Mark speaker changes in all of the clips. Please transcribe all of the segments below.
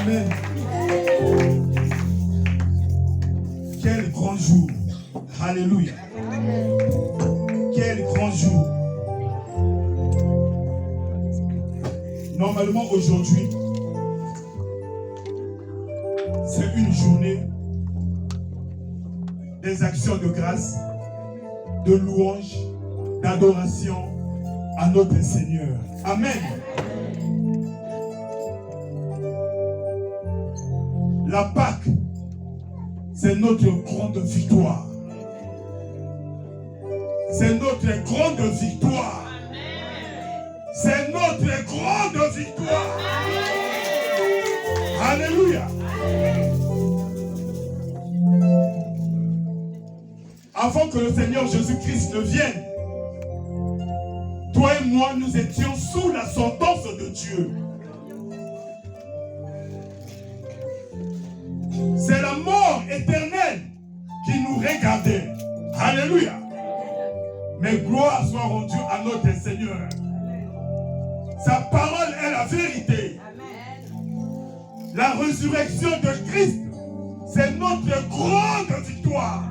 Speaker 1: Amen. Quel grand jour. Alléluia. Quel grand jour. Normalement aujourd'hui, c'est une journée des actions de grâce, de louange, d'adoration à notre Seigneur. Amen. La Pâque, c'est notre grande victoire. C'est notre grande victoire. C'est notre grande victoire. Alléluia. Avant que le Seigneur Jésus-Christ ne vienne, toi et moi, nous étions sous la sentence de Dieu. C'est la mort éternelle qui nous regardait. Alléluia. Mais gloire soit rendue à notre Seigneur. Sa parole est la vérité. La résurrection de Christ, c'est notre grande victoire.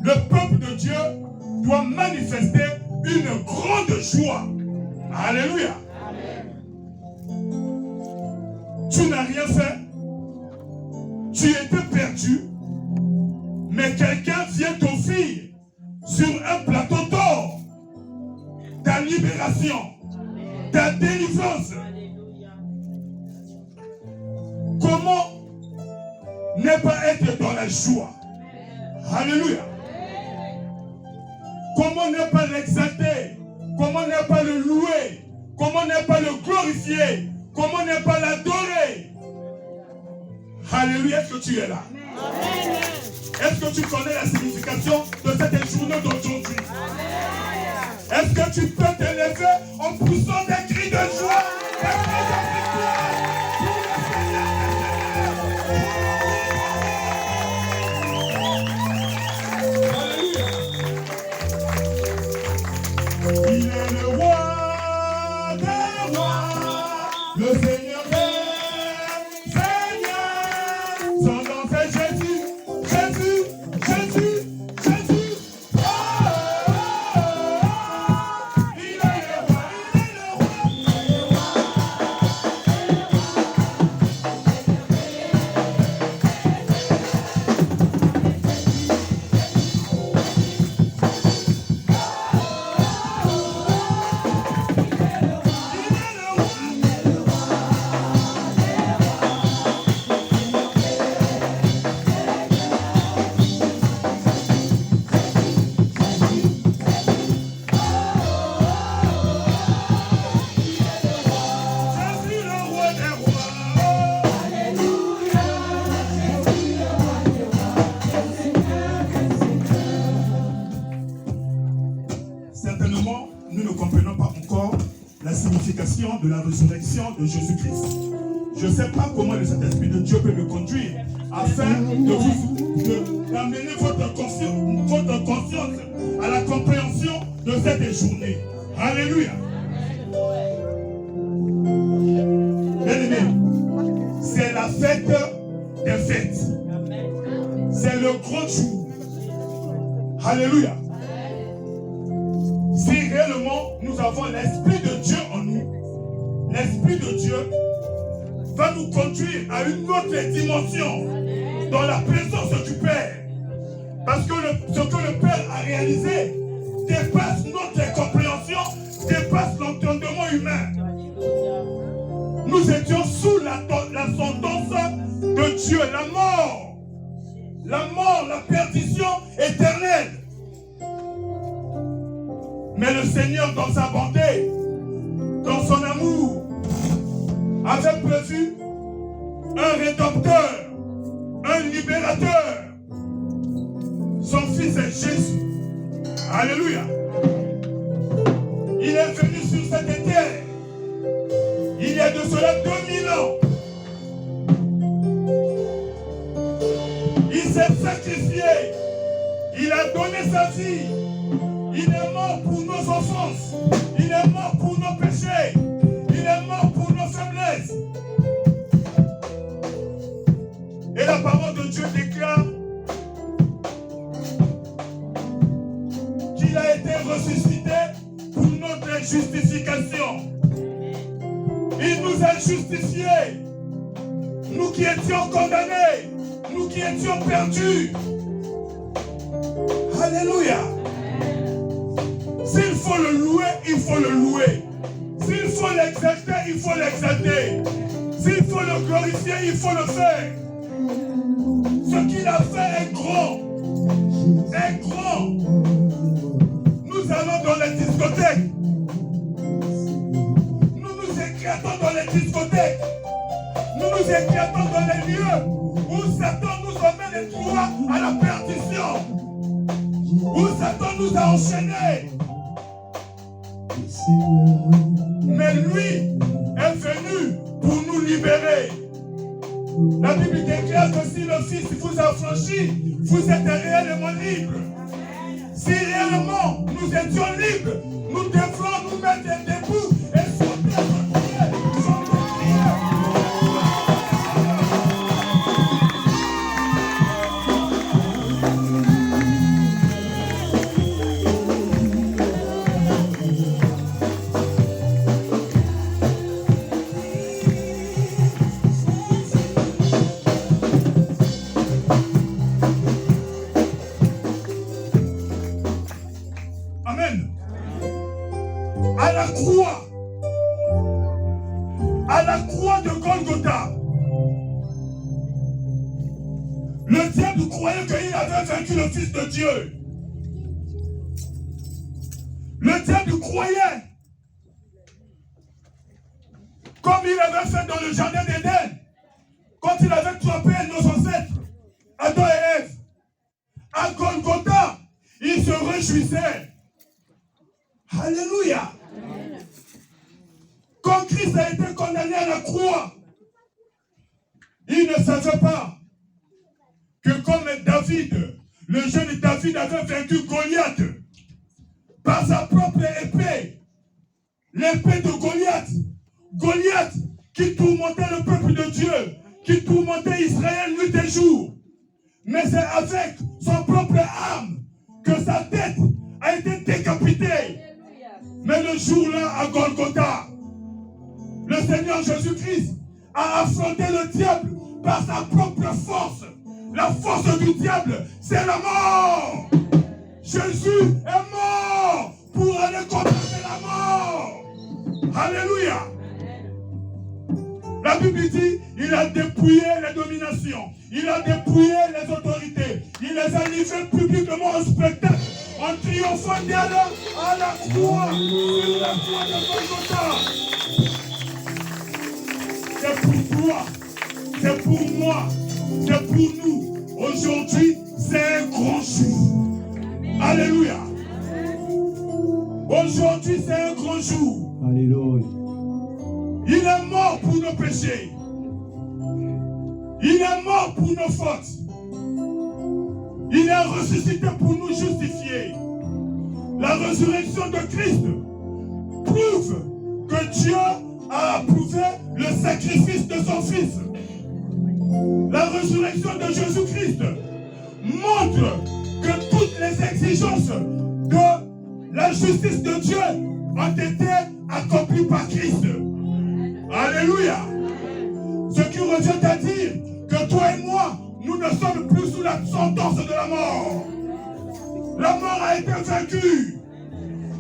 Speaker 1: Le peuple de Dieu doit manifester une grande joie. Alléluia. Tu n'as rien fait. Tu étais perdu. Mais quelqu'un vient t'offrir sur un plateau d'or ta libération, ta délivrance. Comment ne pas être dans la joie? Alléluia. Comment ne pas l'exalter? Comment ne pas le louer? Comment ne pas le glorifier? Comment ne pas l'adorer? Alléluia, est-ce que tu es là? Amen. Est-ce que tu connais la signification de cette journée d'aujourd'hui? Est-ce que tu peux te lever en poussant des cris de joie, des cris de victoire pour le Seigneur? Alléluia. Il est le roi des rois, le Seigneur des seigneurs. Son nom c'est Jésus, Jésus, Jésus, Jésus. Oh, oh, oh. Il est le roi, il est le roi. Certainement, nous ne comprenons pas encore la signification de la résurrection de Jésus-Christ. Je ne sais pas comment le Saint-Esprit de Dieu peut me conduire afin d'amener votre conscience à la compréhension de cette journée. Alléluia. Bien-aimés, c'est la fête des fêtes. C'est le grand jour. Alléluia. Si réellement nous avons l'Esprit de Dieu en nous, l'Esprit de Dieu va nous conduire à une autre dimension dans la présence du Père. Parce que ce que le Père a réalisé dépasse notre compréhension, dépasse l'entendement humain. Nous étions sous la sentence de Dieu, la mort, la perdition éternelle. Mais le Seigneur, dans sa bonté, dans son amour, avait prévu un rédempteur, un libérateur. Son fils est Jésus. Alléluia. Il est venu sur cette terre il y a de cela 2000 ans. Il s'est sacrifié. Il a donné sa vie. Il est mort pour nos offenses. Il est mort pour nos péchés. Il est mort pour nos faiblesses. nous a justifiés. Nous qui étions condamnés, nous qui étions perdus. Alléluia. S'il faut le louer, il faut le louer. S'il faut l'exalter, il faut l'exalter. S'il faut le glorifier, il faut le faire. Ce qu'il a fait est grand. Est grand. Nous allons dans les discothèques. Nous nous éclatons dans les discothèques. Nous nous éclatons dans les lieux où Satan nous emmène droit à la perdition. Où Satan nous a enchaînés. Mais lui est venu pour nous libérer. La Bible déclare que si le Fils vous a franchi, vous êtes réellement libre. Si réellement nous étions libres, nous devrons nous mettre debout et sauter notre pied, chanter prière. À la croix de Golgotha, le diable croyait qu'il avait vaincu le Fils de Dieu. Le diable croyait, comme il avait fait dans le jardin d'Éden, quand il avait trompé nos ancêtres, Adam et Ève. À Golgotha, il se réjouissait. Alléluia. Quand Christ a été condamné à la croix, il ne savait pas que comme David, le jeune David avait vaincu Goliath par sa propre épée, l'épée de Goliath. Goliath qui tourmentait le peuple de Dieu, qui tourmentait Israël nuit et jour. Mais c'est avec son propre arme que sa tête a été décapitée. Mais le jour-là, à Golgotha, le Seigneur Jésus-Christ a affronté le diable par sa propre force. La force du diable, c'est la mort. Jésus est mort pour aller condamner la mort. Alléluia. La Bible dit, il a dépouillé les dominations, il a dépouillé les autorités, il les a livrées publiquement au spectacle, en triomphant d'elle à la croix, sur la croix de Golgotha. C'est pour toi, c'est pour moi, c'est pour nous. Aujourd'hui, c'est un grand jour. Alléluia. Aujourd'hui, c'est un grand jour.
Speaker 2: Alléluia.
Speaker 1: Il est mort pour nos péchés. Il est mort pour nos fautes. Il est ressuscité pour nous justifier. La résurrection de Christ prouve que Dieu a approuvé le sacrifice de son Fils. La résurrection de Jésus-Christ montre que toutes les exigences de la justice de Dieu ont été accomplies par Christ. Alléluia. Ce qui revient à dire que toi et moi, nous ne sommes plus sous la sentence de la mort. La mort a été vaincue.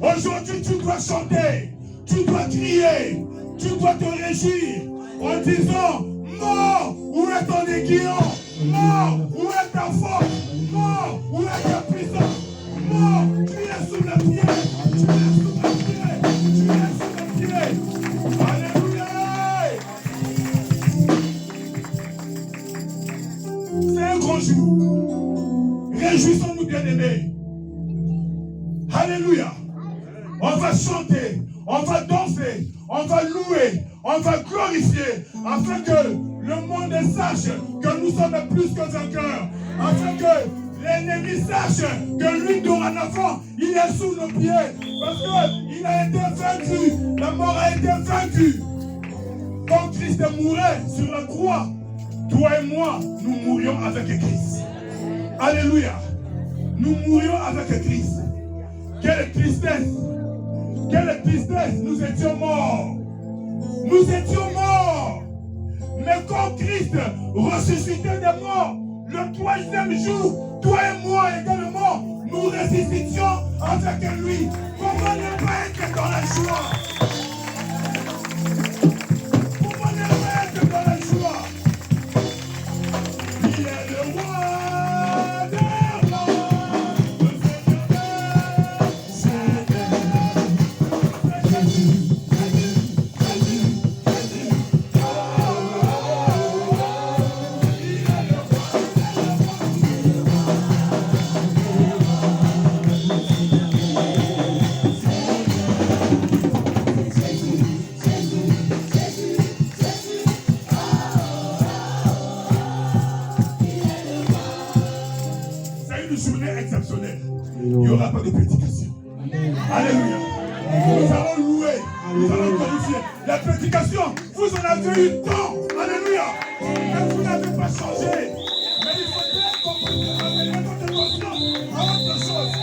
Speaker 1: Aujourd'hui, tu dois chanter, tu dois crier, tu dois te réjouir en disant: mort, où est ton aiguillon? Mort, où est ta force? Mort, où est ta puissance? Mort, tu es sous le pied, tu es sous le pied, tu es sous le pied. Alléluia. C'est un grand jour. Réjouissons-nous, bien-aimés. Alléluia. On va chanter, on va danser, on va louer, on va glorifier, afin que le monde sache que nous sommes plus que vainqueurs, afin que l'ennemi sache que lui, dorénavant, il est sous nos pieds, parce qu'il a été vaincu, la mort a été vaincue. Quand Christ mourait sur la croix, toi et moi, nous mourions avec Christ. Alléluia. Nous mourions avec Christ. Quelle tristesse! Quelle tristesse! Nous étions morts! Nous étions morts! Christ ressuscité des morts. Le troisième jour, toi et moi également, nous ressuscitions avec lui. Comment ne pas être dans la joie? Comment ne pas être dans la joie? Il est le roi des rois, le Seigneur des Seigneurs. Exceptionnel. Il n'y aura pas de prédication. Alléluia. Nous allons louer. Nous allons glorifier. La prédication, vous en avez eu tant. Alléluia. Mais vous n'avez pas changé. Mais il faut bien comprendre, amener votre conscience à autre chose.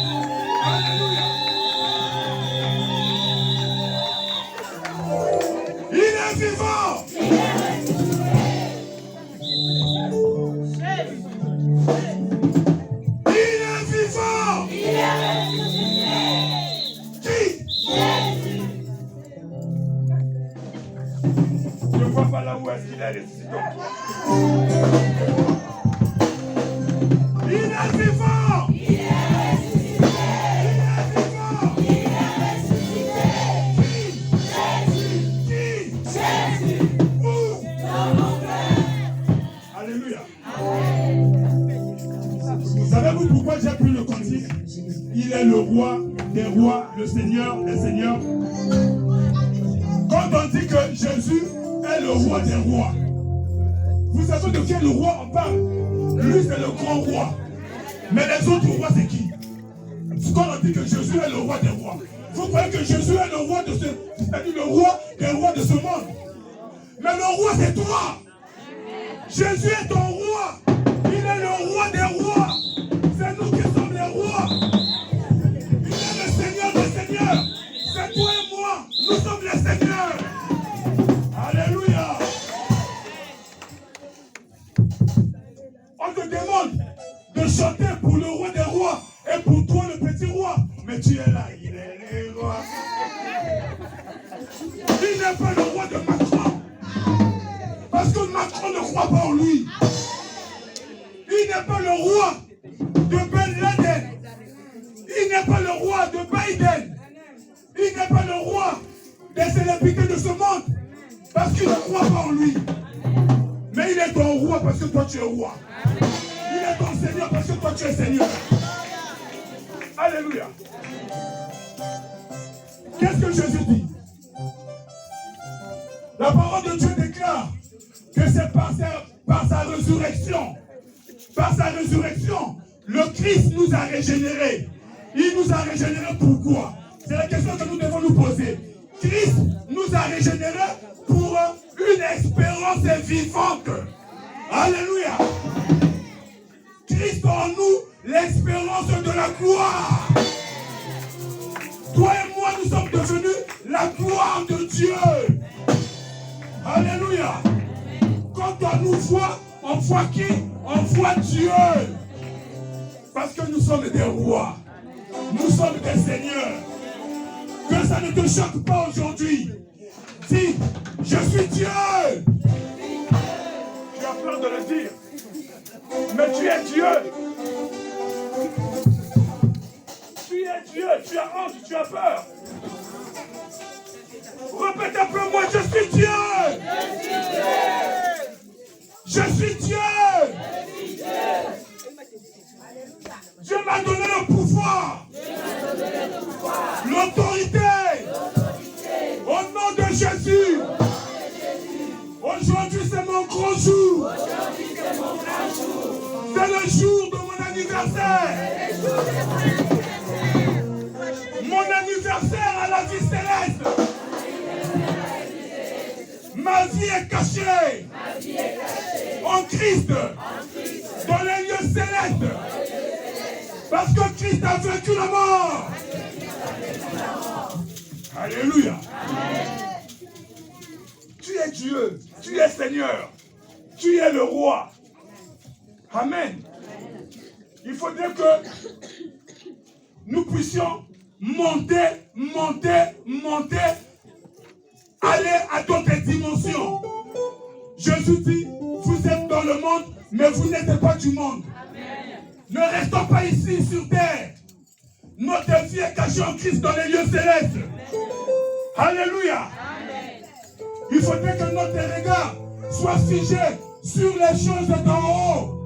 Speaker 1: Alléluia. Il est vivant. Je ne vois pas là où est-ce qu'il est ressuscité. Il est vivant. Il est ressuscité. Il est ressuscité. Qui? Jésus. Où? Dans mon cœur. Alléluia. Savez-vous pourquoi j'ai pris le cantique? Il est le roi des rois, le Seigneur des seigneurs. Quand on dit que Jésus est le roi des rois, vous savez de quel roi on parle? Lui, c'est le grand roi. Mais les autres rois, c'est qui? Quand on dit que Jésus est le roi des rois, vous croyez que Jésus est le roi de ce, c'est-à-dire le roi des rois de ce monde? Mais le roi, c'est toi. Jésus est ton roi. Il est le roi des rois. C'est nous qui sommes les rois. Il est le Seigneur des seigneurs. C'est toi et moi. Nous sommes les seigneurs. Alléluia. On te demande de chanter pour le roi des rois et pour toi le petit roi. Mais tu es là, il est le roi. Il n'est pas le roi de Macron. Parce que Macron ne croit pas en lui. Il n'est pas le roi de Ben Laden. Il n'est pas le roi de Biden. Il n'est pas le roi des célébrités de ce monde. Parce qu'il ne croit pas en lui. Mais il est ton roi parce que toi tu es roi. Il est ton Seigneur parce que toi tu es Seigneur. Alléluia. Qu'est-ce que Jésus dit? La parole de Dieu déclare que c'est par sa résurrection. Par sa résurrection, le Christ nous a régénérés. Il nous a régénérés pourquoi? C'est la question que nous devons nous poser. Christ nous a régénérés pour une espérance vivante. Alléluia. Christ en nous, l'espérance de la gloire. Toi et moi, nous sommes devenus la gloire de Dieu. Alléluia. Quand on nous voit, on voit qui? On voit Dieu. Parce que nous sommes des rois. Nous sommes des seigneurs. Que ça ne te choque pas aujourd'hui. Dis, je suis Dieu. Tu as peur de le dire. Mais tu es Dieu. Tu es Dieu. Tu as honte, tu as peur. Répète après moi, je suis Dieu. Je suis Dieu. Dieu m'a donné le pouvoir. L'autorité. Au nom de Jésus. Aujourd'hui, c'est mon grand jour. C'est le jour de mon anniversaire. Mon anniversaire à la vie céleste. Ma vie est cachée. En Christ. Dans les lieux célestes. Parce que Christ a vaincu la mort. Alléluia. Tu es Dieu. Tu es Seigneur. Tu es le roi. Amen. Il faudrait que nous puissions monter, aller à d'autres dimensions. Jésus dit, vous êtes dans le monde, mais vous n'êtes pas du monde. Amen. Ne restons pas ici sur terre. Notre vie est cachée en Christ dans les lieux célestes. Amen. Alléluia. Amen. Il faudrait que notre regard soit figé sur les choses d'en haut.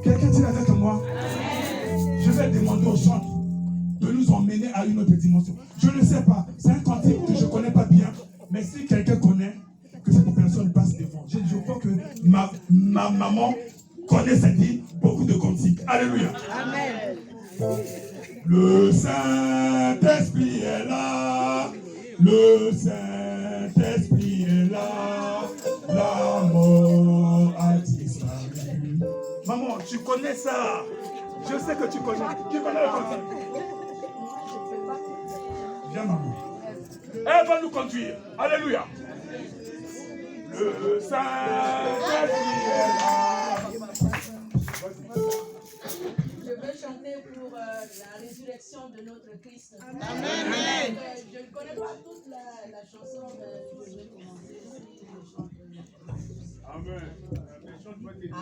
Speaker 1: Quelqu'un dit avec moi? Amen. Je vais demander aux gens de nous emmener à une autre dimension. Je ne sais pas, c'est un cantique que je ne connais pas bien, mais si quelqu'un connaît, que cette personne passe devant. Je crois que ma maman connaît cette dit beaucoup de cantiques. Alléluia. Amen. Le Saint-Esprit est là, le Saint-Esprit est là, la mort a disparu. Maman, tu connais ça. Je sais que tu connais. Qui connaît le cantique? Viens, maman. Elle va nous conduire. Alléluia. Le Saint-Esprit est là.
Speaker 2: Je veux chanter pour la résurrection de notre Christ.
Speaker 3: Amen. Amen.
Speaker 2: Je ne connais pas toute la chanson, mais je vais commencer.
Speaker 1: Amen.
Speaker 2: À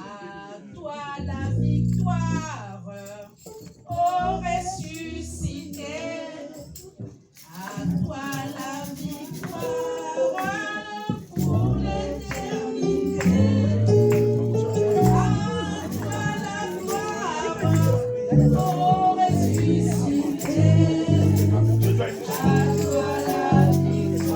Speaker 2: toi la victoire, ô ressuscité. À toi la victoire pour l'éternité. À toi la gloire, ô ressuscité. À toi la victoire.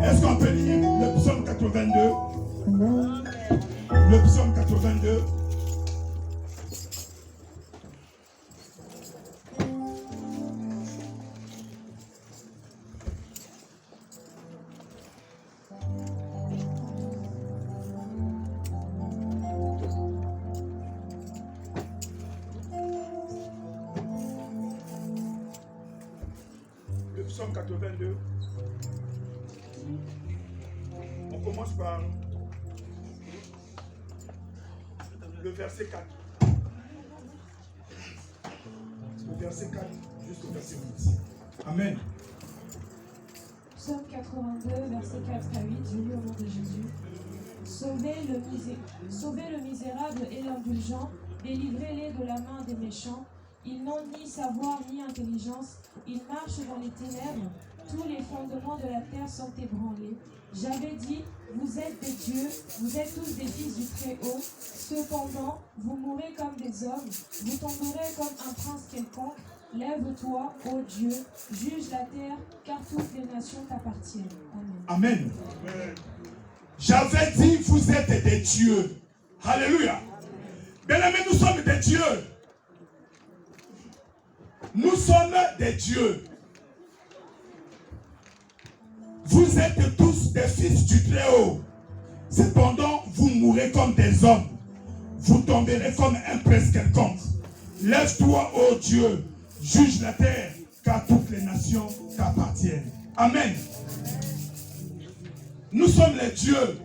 Speaker 1: Est-ce qu'on peut lire le psaume 82? Le psaume 82. Le psaume 82. On commence par le verset 4. Le verset 4 jusqu'au verset 8. Amen.
Speaker 4: Psaume 82, verset 4 à 8, je lis au nom de Jésus. Sauvez le misérable et l'indulgent, délivrez-les de la main des méchants. Ils n'ont ni savoir ni intelligence, ils marchent dans les ténèbres, tous les fondements de la terre sont ébranlés. J'avais dit, vous êtes des dieux, vous êtes tous des fils du Très-Haut, cependant, vous mourrez comme des hommes, vous tomberez comme un prince quelconque. Lève-toi, ô Dieu, juge la terre, car toutes les nations t'appartiennent.
Speaker 1: Amen. Amen. J'avais dit, vous êtes des dieux. Alléluia. Bien-aimés, nous sommes des dieux. Nous sommes des dieux. Vous êtes tous des fils du Très-Haut. Cependant, vous mourrez comme des hommes. Vous tomberez comme un prince quelconque. Lève-toi, ô Dieu, juge la terre, car toutes les nations t'appartiennent. Amen. Nous sommes les dieux.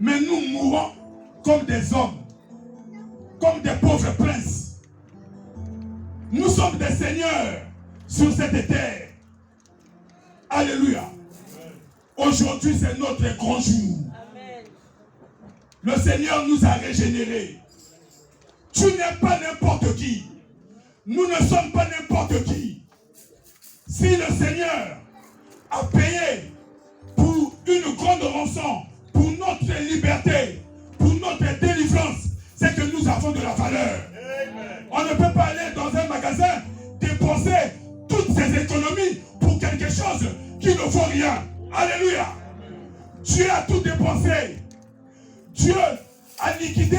Speaker 1: Mais nous mourons comme des hommes, comme des pauvres princes. Nous sommes des seigneurs sur cette terre. Alléluia. Aujourd'hui, c'est notre grand jour.
Speaker 2: Amen.
Speaker 1: Le Seigneur nous a régénérés. Tu n'es pas n'importe qui. Nous ne sommes pas n'importe qui. Si le Seigneur a payé pour une grande rançon, pour notre liberté, pour notre délivrance, c'est que nous avons de la valeur. Amen. On ne peut pas aller dans un magasin dépenser toutes ses économies pour quelque chose qui ne vaut rien. Alléluia. Dieu a tout dépensé. Dieu a liquidé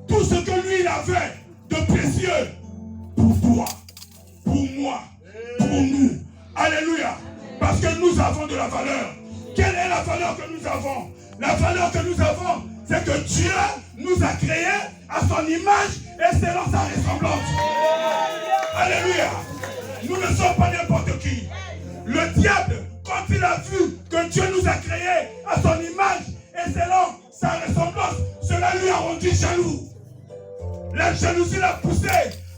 Speaker 1: tout ce que lui il avait de précieux pour toi, pour moi, pour nous. Alléluia. Parce que nous avons de la valeur. Quelle est la valeur que nous avons? La valeur que nous avons, c'est que Dieu nous a créés à son image et selon sa ressemblance. Alléluia. Nous ne sommes pas n'importe qui. Le diable, quand il a vu que Dieu nous a créés à son image et selon sa ressemblance, cela lui a rendu jaloux. La jalousie l'a poussé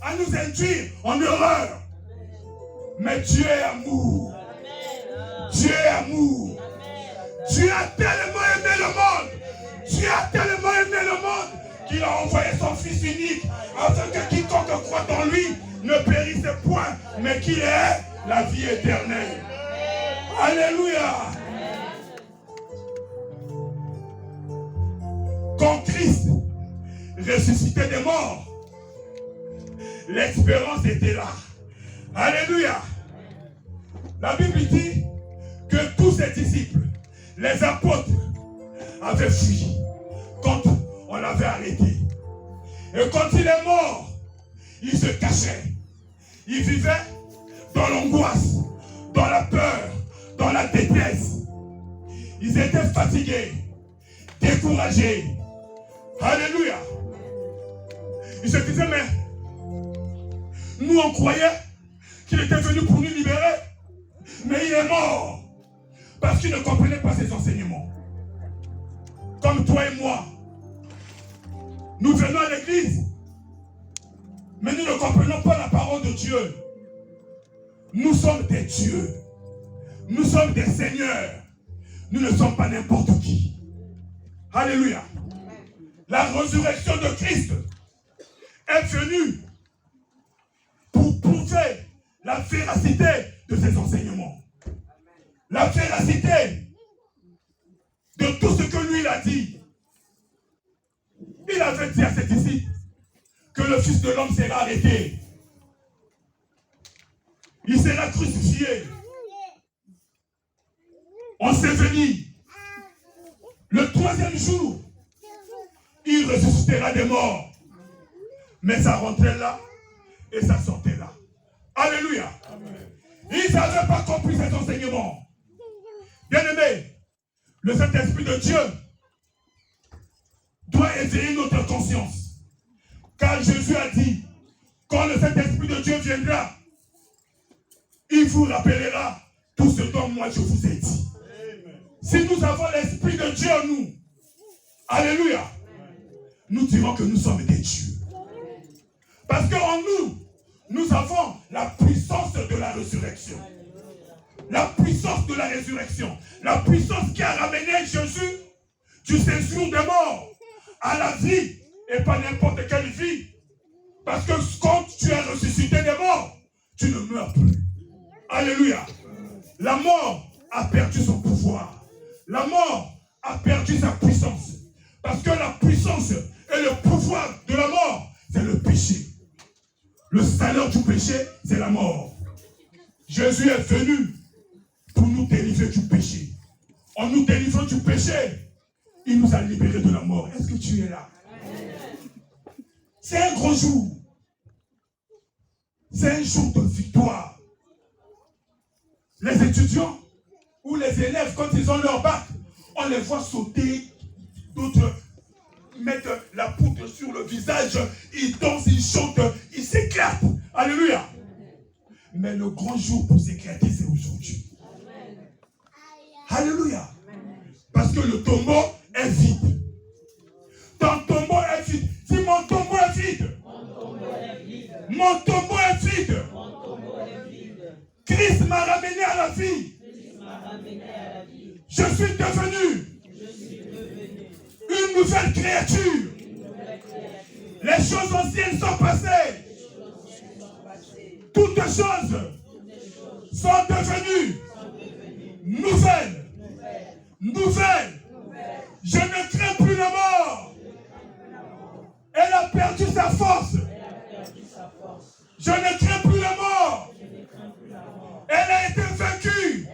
Speaker 1: à nous induire en erreur. Mais Dieu est amour. Dieu est amour. Dieu a tellement aimé le monde. Dieu a tellement aimé le monde qu'il a envoyé son Fils unique afin que quiconque croit en lui ne périsse point, mais qu'il ait la vie éternelle. Alléluia. Quand Christ ressuscitait des morts, l'espérance était là. Alléluia. La Bible dit que tous ses disciples, les apôtres, avaient fui quand on l'avait arrêté. Et quand il est mort, il se cachait. Il vivait dans l'angoisse, dans la peur, dans la détresse. Ils étaient fatigués, découragés. Alléluia. Ils se disaient, mais nous on croyait qu'il était venu pour nous libérer, mais il est mort parce qu'il ne comprenait pas ses enseignements. Comme toi et moi, nous venons à l'église, mais nous ne comprenons pas la parole de Dieu. Nous sommes des dieux. Nous sommes des seigneurs. Nous ne sommes pas n'importe qui. Alléluia. La résurrection de Christ est venue pour prouver la véracité de ses enseignements. La véracité de tout ce que lui il a dit. Il avait dit à ses disciples que le Fils de l'homme sera arrêté. Il sera crucifié. Enseveli. Le 3e jour, il ressuscitera des morts. Mais ça rentrait là et ça sortait là. Alléluia. Amen. Ils n'avaient pas compris cet enseignement. Bien-aimés, le Saint-Esprit de Dieu doit éveiller notre conscience. Car Jésus a dit, quand le Saint-Esprit de Dieu viendra, il vous rappellera tout ce dont moi je vous ai dit. Amen. Si nous avons l'Esprit de Dieu en nous, alléluia, nous dirons que nous sommes des dieux. Parce qu'en nous, nous avons la puissance de la résurrection. La puissance de la résurrection. La puissance qui a ramené Jésus du séjour des morts à la vie. Et pas n'importe quelle vie. Parce que quand tu es ressuscité des morts, tu ne meurs plus. Alléluia. La mort a perdu son pouvoir. La mort a perdu sa puissance. Parce que la puissance et le pouvoir de la mort, c'est le péché. Le salaire du péché, c'est la mort. Jésus est venu pour nous délivrer du péché. En nous délivrant du péché, il nous a libérés de la mort. Est-ce que tu es là? C'est un grand jour. C'est un jour de victoire. Les étudiants ou les élèves, quand ils ont leur bac, on les voit sauter, d'autres mettent la poudre sur le visage, ils dansent, ils chantent, ils s'éclatent. Alléluia. Mais le grand jour pour s'éclater, c'est aujourd'hui. Alléluia. Parce que le tombeau est vide. Ton tombeau est vide. Si mon tombeau est vide. Mon tombeau est vide. Christ m'a ramené à la vie. Je suis devenu une nouvelle créature. Les choses anciennes sont passées. Toutes choses sont devenues nouvelles. Nouvelles. Je ne crains plus la mort. Elle a perdu sa force. Je ne crains plus la mort. Elle a été vaincue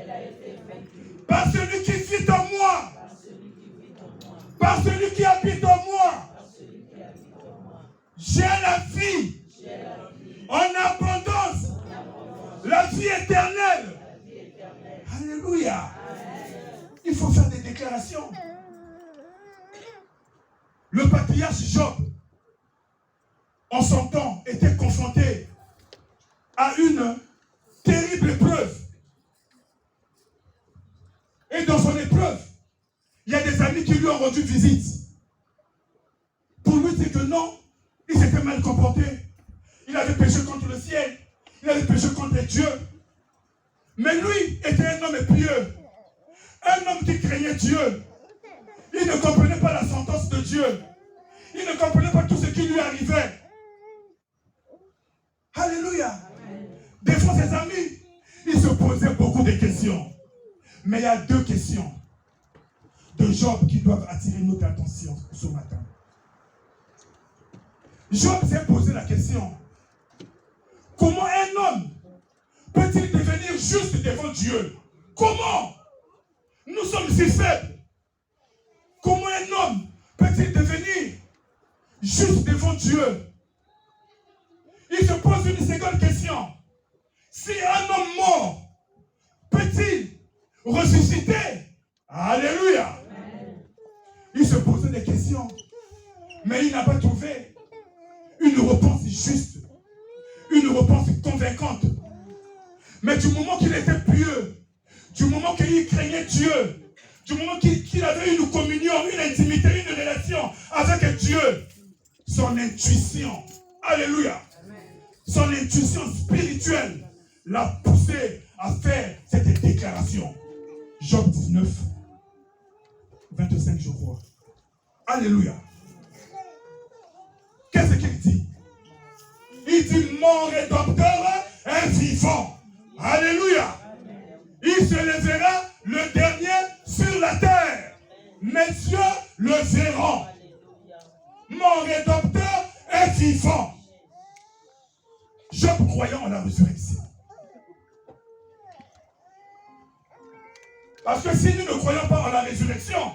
Speaker 1: par celui qui vit en moi. Par celui qui habite en moi. J'ai la vie en abondance. La vie éternelle. Alléluia. Il faut faire des déclarations. Le patriarche Job, en son temps, était confronté à une terrible épreuve. Et dans son épreuve, il y a des amis qui lui ont rendu visite. Pour lui dire que non, il s'était mal comporté. Il avait péché contre le ciel. Il avait péché contre Dieu. Mais lui était un homme pieux. Un homme qui craignait Dieu. Il ne comprenait pas la sentence de Dieu. Il ne comprenait pas tout ce qui lui arrivait. Alléluia. Des fois, ses amis, ils se posaient beaucoup de questions. Mais il y a deux questions de Job qui doivent attirer notre attention ce matin. Job s'est posé la question. Comment un homme peut-il devenir juste devant Dieu? Comment? Nous sommes si faibles. Comment un homme peut-il devenir juste devant Dieu? Il se pose une seconde question. Si un homme mort peut-il ressusciter? Alléluia. Il se posait des questions, mais il n'a pas trouvé une réponse juste, une réponse convaincante. Mais du moment qu'il était pieux, du moment qu'il craignait Dieu, du moment qu'il avait une communion, une intimité, une relation avec Dieu, son intuition, alléluia, son intuition spirituelle l'a poussé à faire cette déclaration. Job 19, 25, je crois. Alléluia. Qu'est-ce qu'il dit? Il dit, mon rédempteur est vivant. Alléluia. Il se lèvera le dernier sur la terre. Mes yeux le verront. Mon rédempteur est vivant. Job croyant en la résurrection. Parce que si nous ne croyons pas en la résurrection,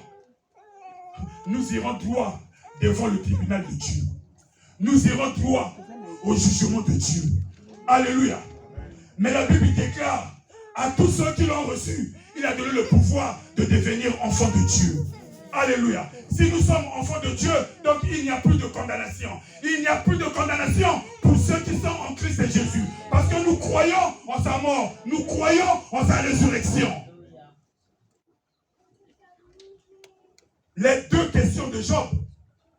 Speaker 1: nous irons droit devant le tribunal de Dieu. Nous irons droit au jugement de Dieu. Alléluia. Mais la Bible déclare à tous ceux qui l'ont reçu, il a donné le pouvoir de devenir enfants de Dieu. Alléluia. Si nous sommes enfants de Dieu, donc il n'y a plus de condamnation. Il n'y a plus de condamnation pour ceux qui sont en Christ Jésus. Parce que nous croyons en sa mort. Nous croyons en sa résurrection. Les deux questions de Job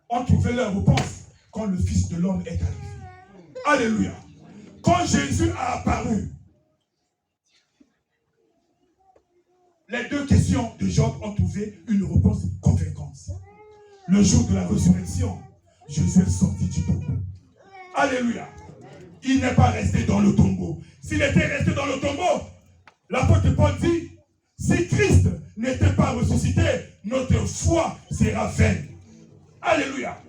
Speaker 1: ont trouvé leur réponse quand le Fils de l'homme est arrivé. Alléluia. Quand Jésus a apparu, les deux questions de Job ont trouvé une réponse convaincante. Le jour de la résurrection, Jésus est sorti du tombeau. Alléluia. Il n'est pas resté dans le tombeau. S'il était resté dans le tombeau, l'apôtre Paul dit, si Christ n'était pas ressuscité, notre foi sera vaine. Alléluia.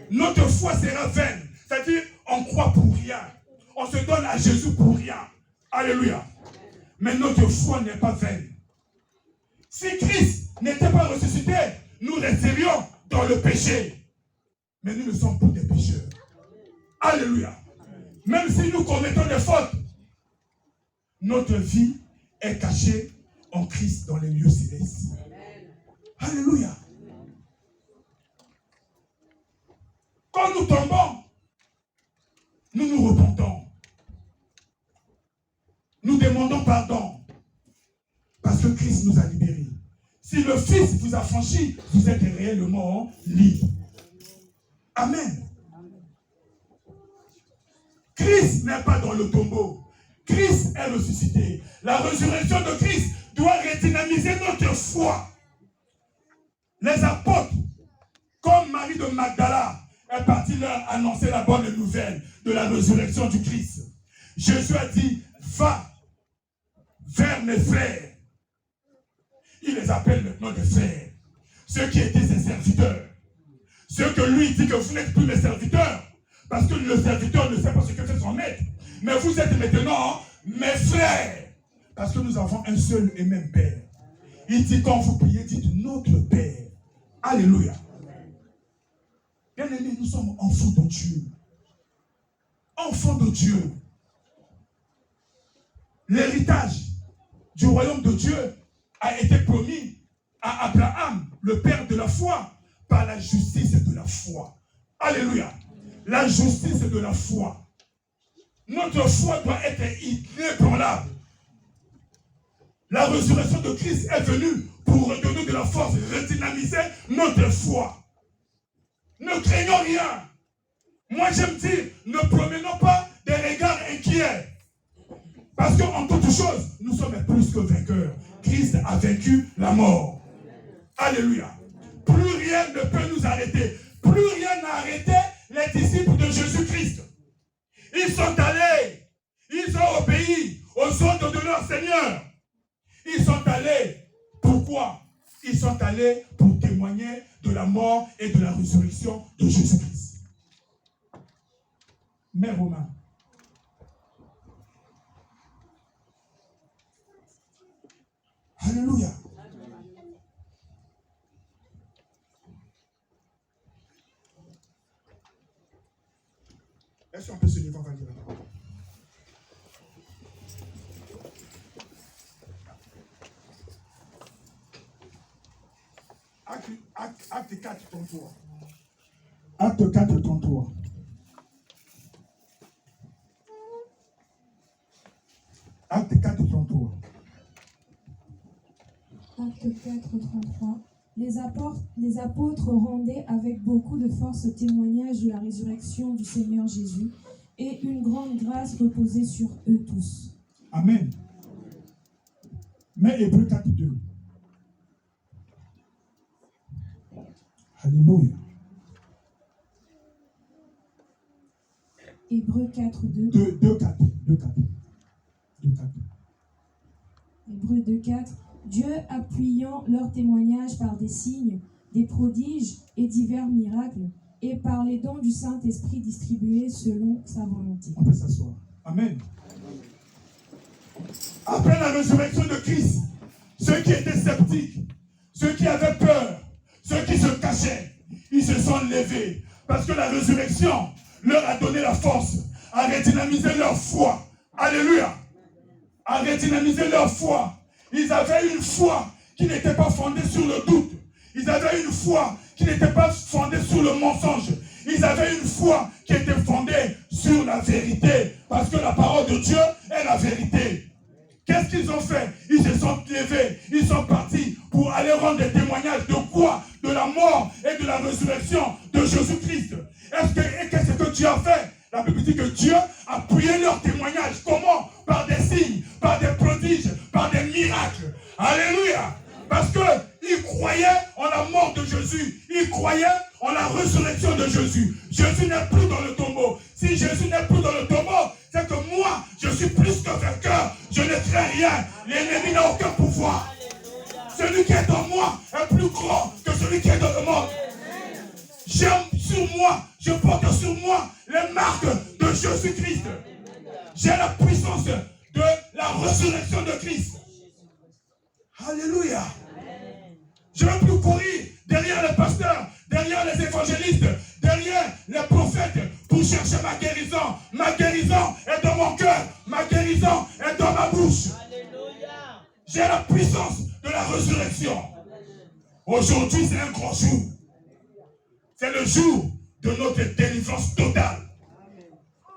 Speaker 1: Notre foi sera vaine. C'est-à-dire, on croit pour rien. On se donne à Jésus pour rien. Alléluia. Mais notre foi n'est pas vaine. Si Christ n'était pas ressuscité, nous resterions dans le péché. Mais nous ne sommes plus des pécheurs. Alléluia. Même si nous commettons des fautes, notre vie est caché en Christ dans les lieux célestes. Alléluia. Quand nous tombons, nous nous repentons. Nous demandons pardon. Parce que Christ nous a libérés. Si le Fils vous a franchi, vous êtes réellement libre. Amen. Christ n'est pas dans le tombeau. Christ est ressuscité. La résurrection de Christ doit redynamiser notre foi. Les apôtres, comme Marie de Magdala, est partie leur annoncer la bonne nouvelle de la résurrection du Christ. Jésus a dit, va vers mes frères. Il les appelle maintenant des frères. Ceux qui étaient ses serviteurs. Ceux que lui dit que vous n'êtes plus mes serviteurs. Parce que le serviteur ne sait pas ce que fait son maître. Mais vous êtes maintenant mes frères. Parce que nous avons un seul et même Père. Il dit quand vous priez, dites notre Père. Alléluia. Bien aimés, nous sommes enfants de Dieu. Enfants de Dieu. L'héritage du royaume de Dieu a été promis à Abraham, le père de la foi, par la justice de la foi. Alléluia. La justice de la foi. Notre foi doit être inébranlable. La résurrection de Christ est venue pour redonner de la force, redynamiser notre foi. Ne craignons rien. Moi j'aime dire, ne promenons pas des regards inquiets. Parce qu'en toutes choses, nous sommes plus que vainqueurs. Christ a vaincu la mort. Alléluia. Plus rien ne peut nous arrêter. Plus rien n'a arrêté les disciples de Jésus-Christ. Ils sont allés. Ils ont obéi aux ordres de leur Seigneur. Ils sont allés. Pourquoi? Ils sont allés pour témoigner de la mort et de la résurrection de Jésus-Christ. Mais Romains, alléluia. Est-ce qu'on peut se lever, on va dire? Acte 4, 33. Acte 4, 33. Acte 4, 33.
Speaker 4: Acte 4, 33. Les apôtres rendaient avec beaucoup de force témoignage de la résurrection du Seigneur Jésus, et une grande grâce reposait sur eux tous.
Speaker 1: Amen. Mais Hébreux 4, 2. Alléluia.
Speaker 4: Hébreux 4, 2.
Speaker 1: 2, 4.
Speaker 4: Hébreux 2, 4. Dieu appuyant leur témoignage par des signes, des prodiges et divers miracles, et par les dons du Saint-Esprit distribués selon sa volonté.
Speaker 1: On peut s'asseoir. Amen. Après la résurrection de Christ, ceux qui étaient sceptiques, ceux qui avaient peur, ceux qui se cachaient, ils se sont levés. Parce que la résurrection leur a donné la force à redynamiser leur foi. Alléluia. À redynamiser leur foi. Ils avaient une foi qui n'était pas fondée sur le doute. Ils avaient une foi qui n'était pas fondée sur le mensonge. Ils avaient une foi qui était fondée sur la vérité. Parce que la parole de Dieu est la vérité. Qu'est-ce qu'ils ont fait? Ils se sont levés. Ils sont partis pour aller rendre des témoignages de quoi? De la mort et de la résurrection de Jésus-Christ. Qu'est-ce que Dieu a fait? La Bible dit que Dieu a appuyé leur témoignage. Comment? Par des signes, par des prodiges, par des miracles. Alléluia. Parce qu'ils croyaient en la mort de Jésus. Ils croyaient en la résurrection de Jésus. Jésus n'est plus dans le tombeau. Si Jésus n'est plus dans le tombeau, c'est que moi, je suis plus que vainqueur. Je ne crains rien. L'ennemi n'a aucun pouvoir. Celui qui est en moi est plus grand que celui qui est dans le monde. J'ai sur moi, je porte sur moi les marques de Jésus-Christ. J'ai la puissance de la résurrection de Christ. Alléluia. Je ne veux plus courir derrière les pasteurs, derrière les évangélistes, derrière les prophètes pour chercher ma guérison. Ma guérison est dans mon cœur. Ma guérison est dans ma bouche. Alléluia. J'ai la puissance de la résurrection. Aujourd'hui, c'est un grand jour. C'est le jour de notre délivrance totale.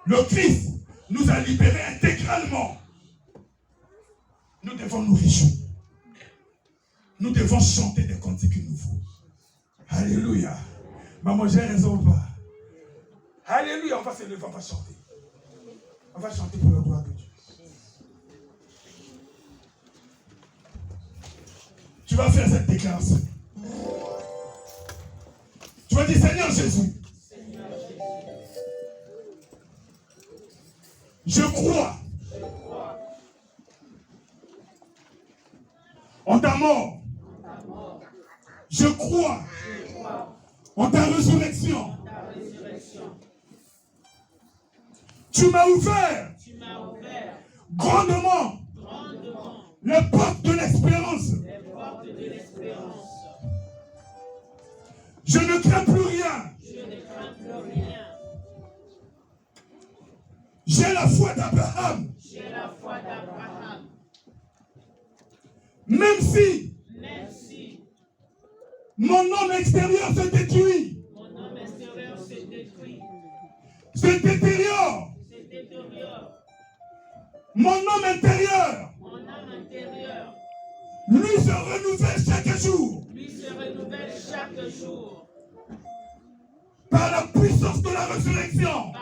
Speaker 1: Le Christ nous a libérés intégralement. Nous devons nous réjouir. Nous devons chanter des cantiques nouveaux. Alléluia. Maman, j'ai raison ou pas? Alléluia, on va se lever, on va chanter. On va chanter pour la gloire de Dieu. Tu vas faire cette déclaration. Tu vas dire, Seigneur Jésus, je crois en ta mort. Je crois en ta résurrection. Tu m'as ouvert grandement les portes de l'espérance. Je ne crains plus rien. J'ai la foi d'Abraham. Même si mon homme extérieur se détruit, se détériore, mon homme intérieur, lui se renouvelle chaque jour. Par la puissance de la résurrection.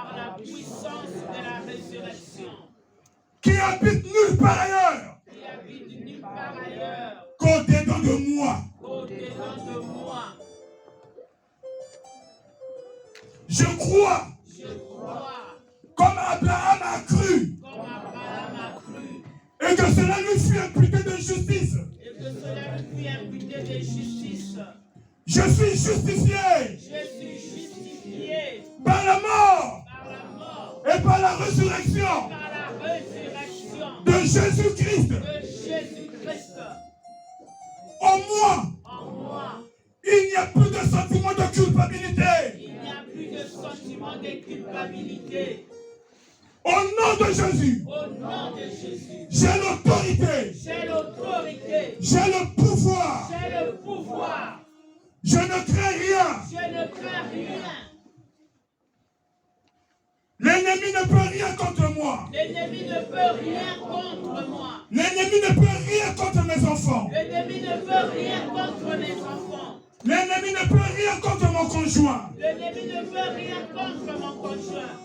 Speaker 1: Qui habite nulle part ailleurs. Qu'au-dedans de moi. Je crois. Comme Abraham a cru. Et que cela lui fut imputé de justice. Je suis justifié. Par la mort. Et par la résurrection. De Jésus-Christ. En moi. Il n'y a plus de sentiment de culpabilité. Au nom de Jésus. J'ai l'autorité. J'ai le pouvoir. Je ne crains rien. L'ennemi ne peut rien contre moi.
Speaker 2: L'ennemi ne peut rien contre moi.
Speaker 1: L'ennemi ne peut rien contre mes enfants.
Speaker 2: L'ennemi ne peut rien contre mes enfants.
Speaker 1: L'ennemi ne peut rien contre mon conjoint.
Speaker 2: L'ennemi ne peut rien contre mon conjoint.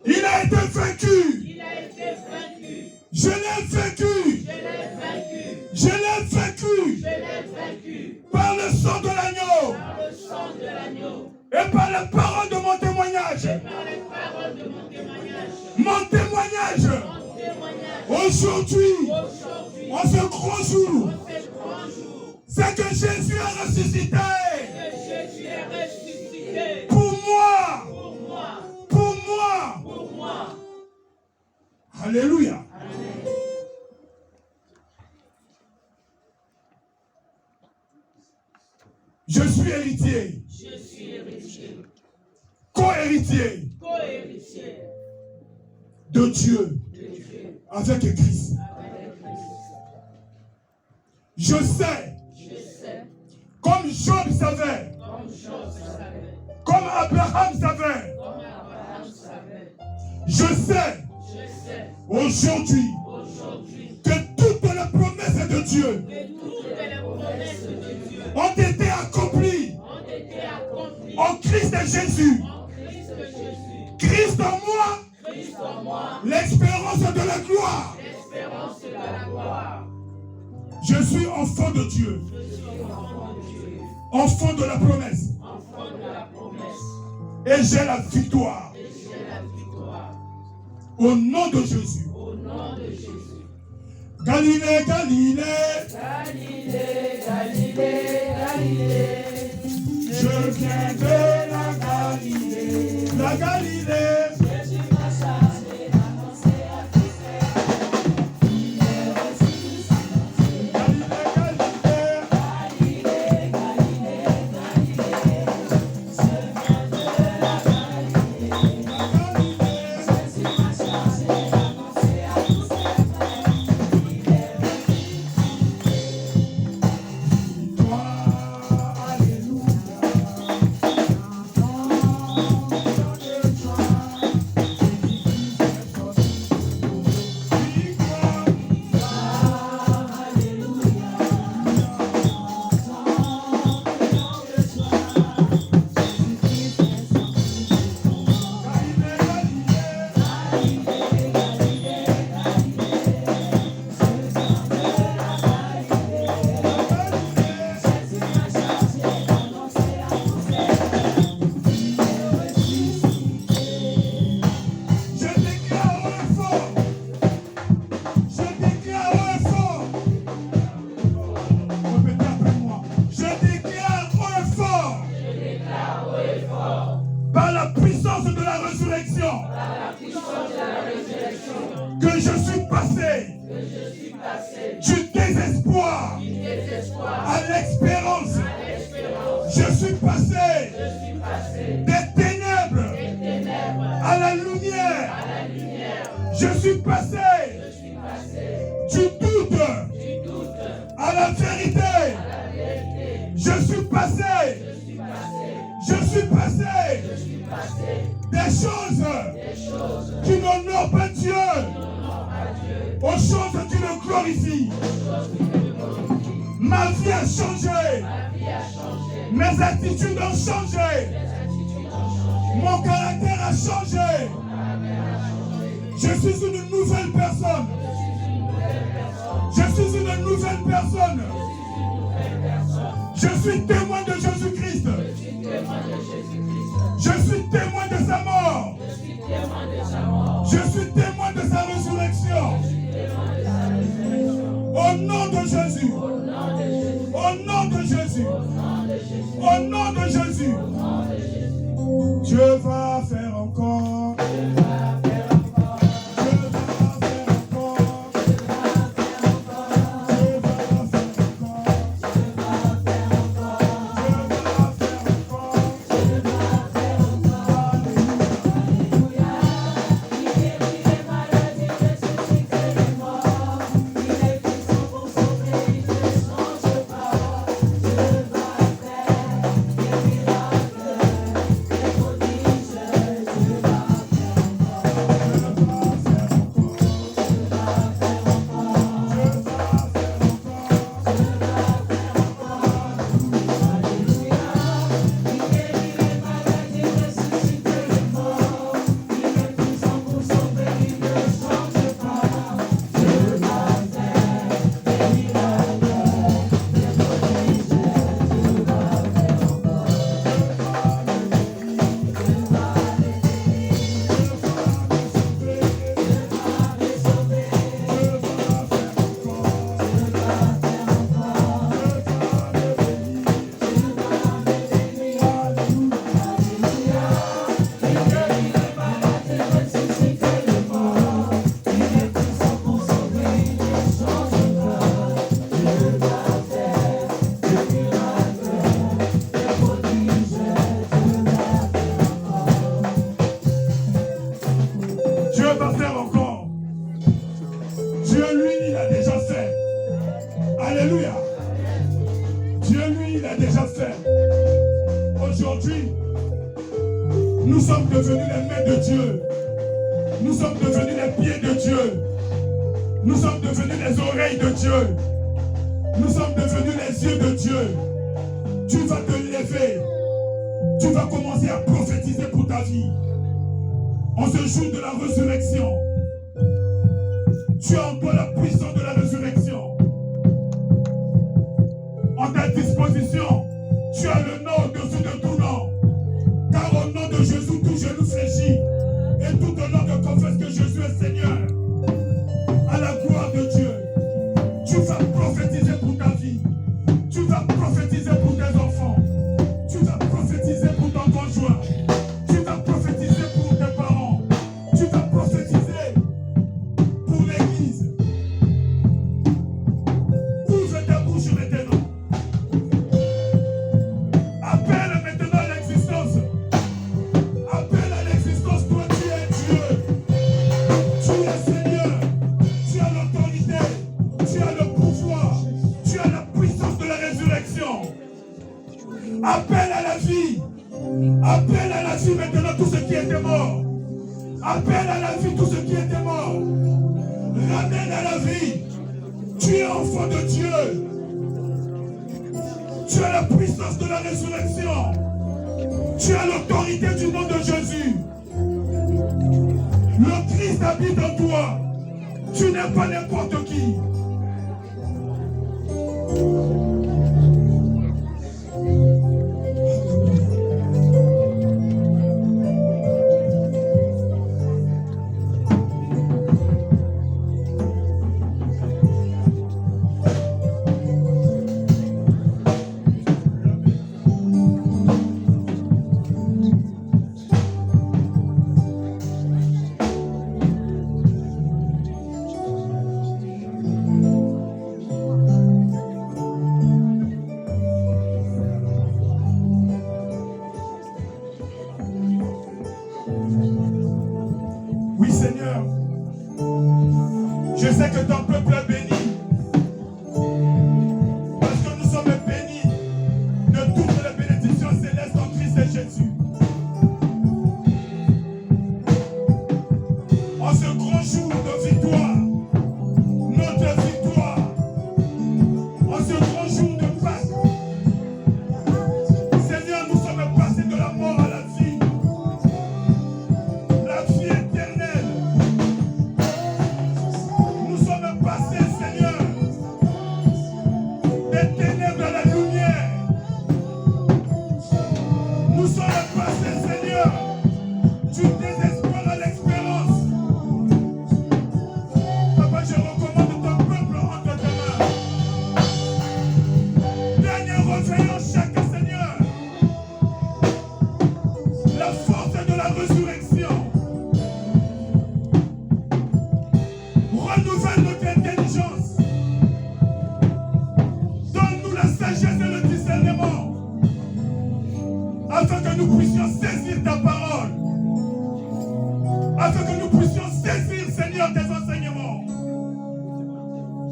Speaker 1: Il a été vaincu.
Speaker 2: Il a été vaincu.
Speaker 1: Je l'ai vaincu.
Speaker 2: Je l'ai vaincu.
Speaker 1: Je l'ai vaincu.
Speaker 2: Je l'ai vaincu.
Speaker 1: Par le sang de l'agneau.
Speaker 2: Par le sang de l'agneau.
Speaker 1: Et par la parole de mon témoignage.
Speaker 2: Et par les paroles de mon témoignage.
Speaker 1: Mon témoignage.
Speaker 2: Mon témoignage.
Speaker 1: Aujourd'hui,
Speaker 2: Aujourd'hui.
Speaker 1: en ce grand jour,
Speaker 2: En ce grand jour.
Speaker 1: c'est que Jésus a ressuscité.
Speaker 2: Que Jésus est ressuscité.
Speaker 1: Pour moi.
Speaker 2: Pour moi.
Speaker 1: Pour moi.
Speaker 2: Pour moi.
Speaker 1: Alléluia.
Speaker 2: Amen.
Speaker 1: Je suis héritier.
Speaker 2: Je suis héritier.
Speaker 1: Co-héritier.
Speaker 2: Co-héritier.
Speaker 1: De Dieu.
Speaker 2: De Dieu.
Speaker 1: Avec Christ.
Speaker 2: Avec Christ.
Speaker 1: Je sais.
Speaker 2: Je sais.
Speaker 1: Comme Job savait.
Speaker 2: Comme Job savait.
Speaker 1: Comme Abraham savait.
Speaker 2: Comme Abraham savait.
Speaker 1: Je sais.
Speaker 2: Je sais.
Speaker 1: Aujourd'hui.
Speaker 2: Aujourd'hui.
Speaker 1: Que toutes les promesses de Dieu.
Speaker 2: Que toutes les promesses de Dieu.
Speaker 1: Ont été accomplies.
Speaker 2: Ont été accomplies.
Speaker 1: En Christ Jésus.
Speaker 2: En Christ Jésus.
Speaker 1: Christ en moi.
Speaker 2: Christ en moi.
Speaker 1: L'espérance de la gloire.
Speaker 2: L'espérance de la gloire.
Speaker 1: Je suis enfant de Dieu.
Speaker 2: Je suis enfant de Dieu.
Speaker 1: Enfant de la promesse.
Speaker 2: Enfant de la promesse.
Speaker 1: Et j'ai la victoire.
Speaker 2: Et j'ai la victoire.
Speaker 1: Au nom de Jésus.
Speaker 2: Au nom de Jésus.
Speaker 1: Galilée, Galilée.
Speaker 2: Galilée, Galilée, Galilée.
Speaker 1: Je viens de la Galilée. La Galilée.
Speaker 2: Jésus m'a chargé d'annoncer à tous ses il est ressuscité.
Speaker 1: Galilée, Galilée.
Speaker 2: Galilée, Galilée, Galilée. Je viens de la Galilée. Jésus m'a chargé d'annoncer à tous ses frères. Il est ressuscité.
Speaker 1: la vérité. Je suis passé des choses qui n'honorent pas Dieu aux choses qui le glorifient. Ma vie a changé. Mes attitudes ont changé. Mon caractère a changé. Je suis une nouvelle personne. Je suis une nouvelle personne. Je suis témoin de Jésus-Christ. Je suis témoin de sa mort. Je suis témoin de sa résurrection. Au nom de Jésus. Au nom de Jésus. Au nom de Jésus. Dieu va faire encore. Nous sommes devenus les mains de Dieu. Nous sommes devenus les pieds de Dieu. Nous sommes devenus les oreilles de Dieu. Nous sommes devenus les yeux de Dieu. Tu vas te lever. Tu vas commencer à prophétiser pour ta vie. En ce jour de la résurrection, tu as en toi la puissance de la résurrection. En ta disposition, tu as le nom au-dessus de tout nom. Car au nom de Jésus, tout genou fléchit. Et tout langue confesse que Jésus est Seigneur. À la gloire de Dieu. Tu vas prophétiser pour ta vie. Tu vas prophétiser pour tes enfants. Tu vas prophétiser pour ton conjoint. Tu vas prophétiser pour tes parents. Tu vas prophétiser pour l'église. Ouvre ta bouche maintenant. Appelle maintenant à l'existence. Appelle à l'existence. Toi, tu es Dieu. Tu es Seigneur. Tu as l'autorité. Tu as le pouvoir. Tu as la puissance de la résurrection. Appelle à la vie. Appelle à la vie maintenant tout ce qui était mort. Appelle à la vie tout ce qui était mort. Ramène à la vie. Tu es enfant de Dieu. Tu as la puissance de la résurrection. Tu as l'autorité du nom de Jésus. Le Christ habite en toi. Tu n'es pas n'importe qui. Oui, Seigneur, je sais que ton peuple est béni.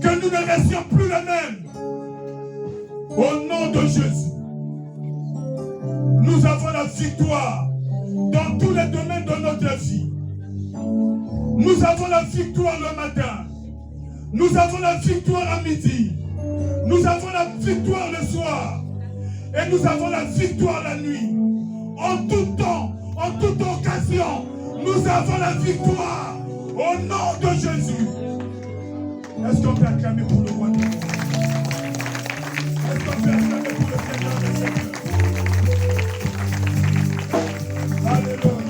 Speaker 1: Que nous ne restions plus les mêmes. Au nom de Jésus. Nous avons la victoire dans tous les domaines de notre vie. Nous avons la victoire le matin. Nous avons la victoire à midi. Nous avons la victoire le soir. Et nous avons la victoire la nuit. En tout temps, en toute occasion, nous avons la victoire au nom de Jésus. Est-ce qu'on peut acclamer pour le roi de Dieu? Est-ce qu'on peut acclamer pour le Seigneur des Seigneurs? Alléluia.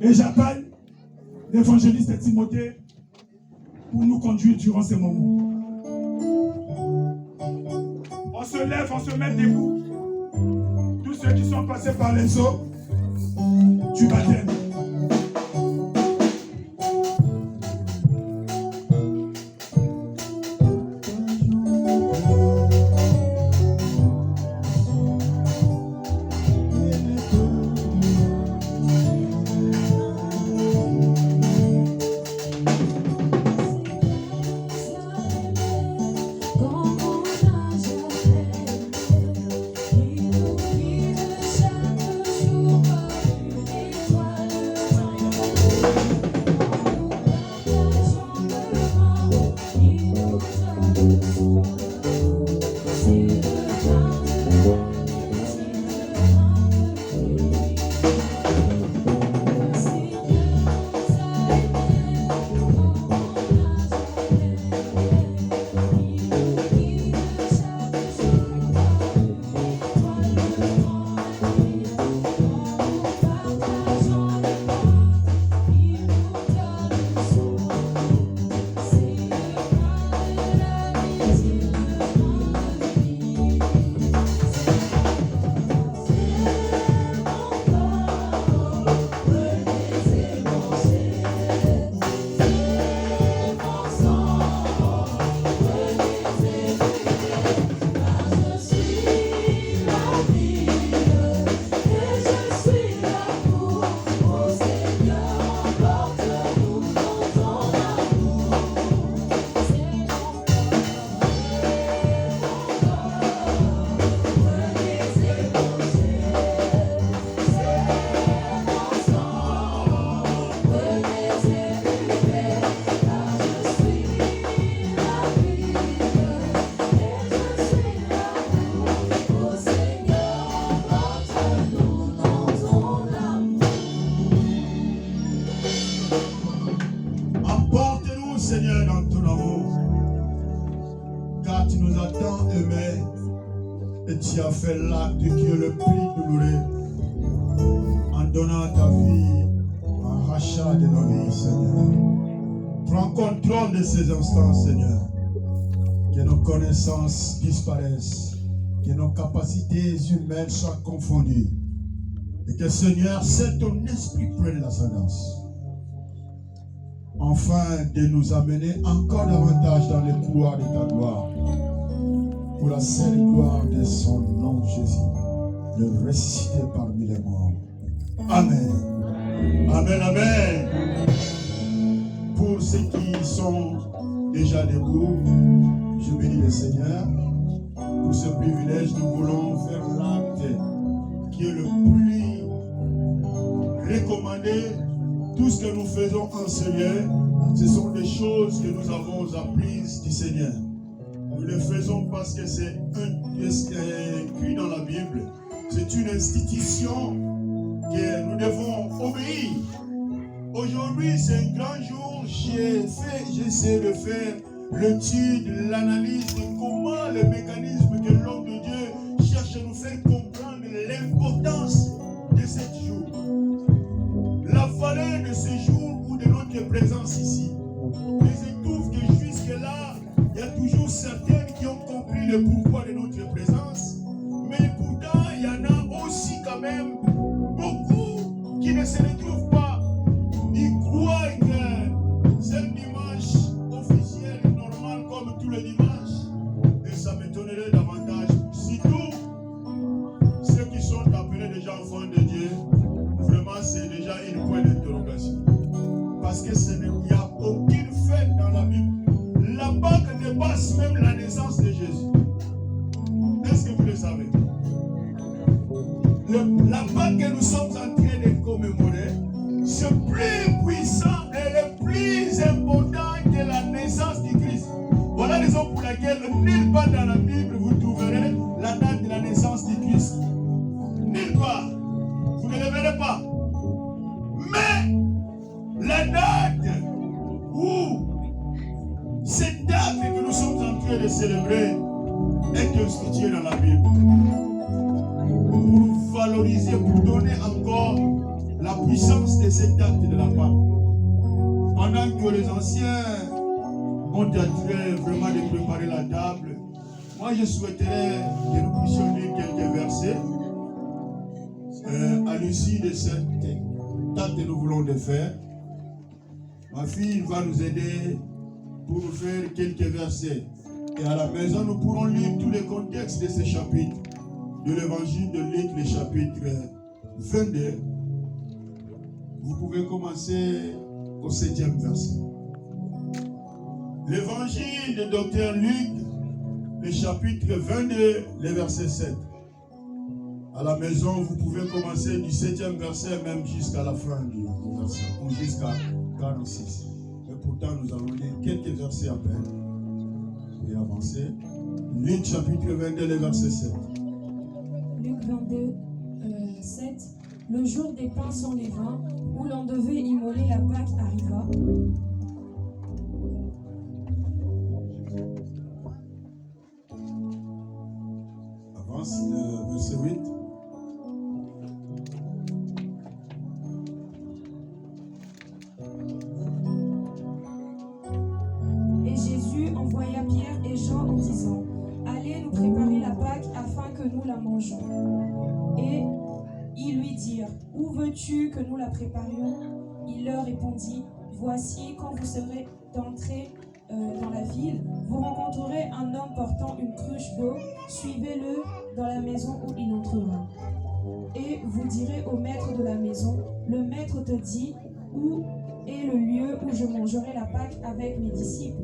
Speaker 3: Et j'appelle l'évangéliste Timothée
Speaker 1: pour nous conduire durant ces moments. On se lève, on se met debout. Tous ceux qui sont passés par les eaux du baptême. Seigneur, dans ton amour, car tu nous as tant aimés et tu as fait l'acte qui est le plus douloureux en donnant ta vie en rachat de nos vies, Seigneur. Prends contrôle de ces instants, Seigneur, que nos connaissances disparaissent, que nos capacités humaines soient confondues et que, Seigneur, seul ton esprit prenne l'ascendance. Enfin, de nous amener encore davantage dans les couloirs de ta gloire, pour la seule gloire de son nom Jésus, le ressuscité parmi les morts. Amen. Amen, amen. Pour ceux qui sont déjà debout, je bénis le Seigneur. Pour ce privilège, nous voulons faire l'acte qui est le plus recommandé. Tout ce que nous faisons en Seigneur, ce sont des choses que nous avons apprises du Seigneur. Nous le faisons parce que c'est écrit dans la Bible. C'est une institution que nous devons obéir. Aujourd'hui, c'est un grand jour. J'essaie de faire l'étude, l'analyse de comment le mécanisme que l'homme de Dieu cherche à nous faire comprendre l'importance de ce jour. La valeur de ce jour ou de notre présence ici. Mais il trouve que jusque-là, il y a toujours certaines qui ont compris le pourquoi de notre présence. Mais pourtant, il y en a aussi quand même beaucoup qui ne se retrouvent pas. Ils croient que c'est un dimanche officiel, normal, comme tous les dimanches. Et ça m'étonnerait davantage. Surtout, ceux qui sont appelés déjà enfants de Dieu, vraiment, c'est déjà une point d'interrogation. Parce que il n'y a aucune fête dans la Bible. La Pâque dépasse même la naissance de Jésus. Est-ce que vous le savez? La Pâque que nous sommes en train de commémorer, c'est plus puissant et le plus important que la naissance du Christ. Voilà la raison pour laquelle nulle part dans la Bible vous trouverez la date de la naissance du Christ. Nulle part. Vous ne le verrez pas. Mais la date où cette date que nous sommes en train de célébrer est instituée dans la Bible. Pour valoriser, pour donner encore la puissance de cette date de la Pâque. Pendant que les anciens on tenterait vraiment de préparer la table. Moi, je souhaiterais que nous puissions lire quelques versets à l'issue de cette table que nous voulons de faire. Ma fille va nous aider pour nous faire quelques versets. Et à la maison, nous pourrons lire tous les contextes de ces chapitres de l'évangile de Luc, le chapitre 22. Vous pouvez commencer au 7e verset. L'évangile de Dr Luc, le chapitre 22, le verset 7. À la maison, vous pouvez commencer du 7e verset même jusqu'à la fin du verset, ou jusqu'à 46. Mais pourtant, nous allons lire quelques versets à peine et avancer. Luc chapitre 22, le verset 7.
Speaker 4: Luc 22, 7. Le jour des pains sans levain, où l'on devait immoler la Pâque, arriva.
Speaker 1: Avance, le verset 8.
Speaker 4: Et Jésus envoya Pierre et Jean en disant, allez nous préparer la Pâque afin que nous la mangeons. Et ils lui dirent, où veux-tu que nous la préparions? Il leur répondit, voici, quand vous serez entrés dans la ville, vous rencontrerez un homme portant une cruche d'eau, suivez-le dans la maison où il entrera. Et vous direz au maître de la maison, le maître te dit, où est le lieu où je mangerai la Pâque avec mes disciples?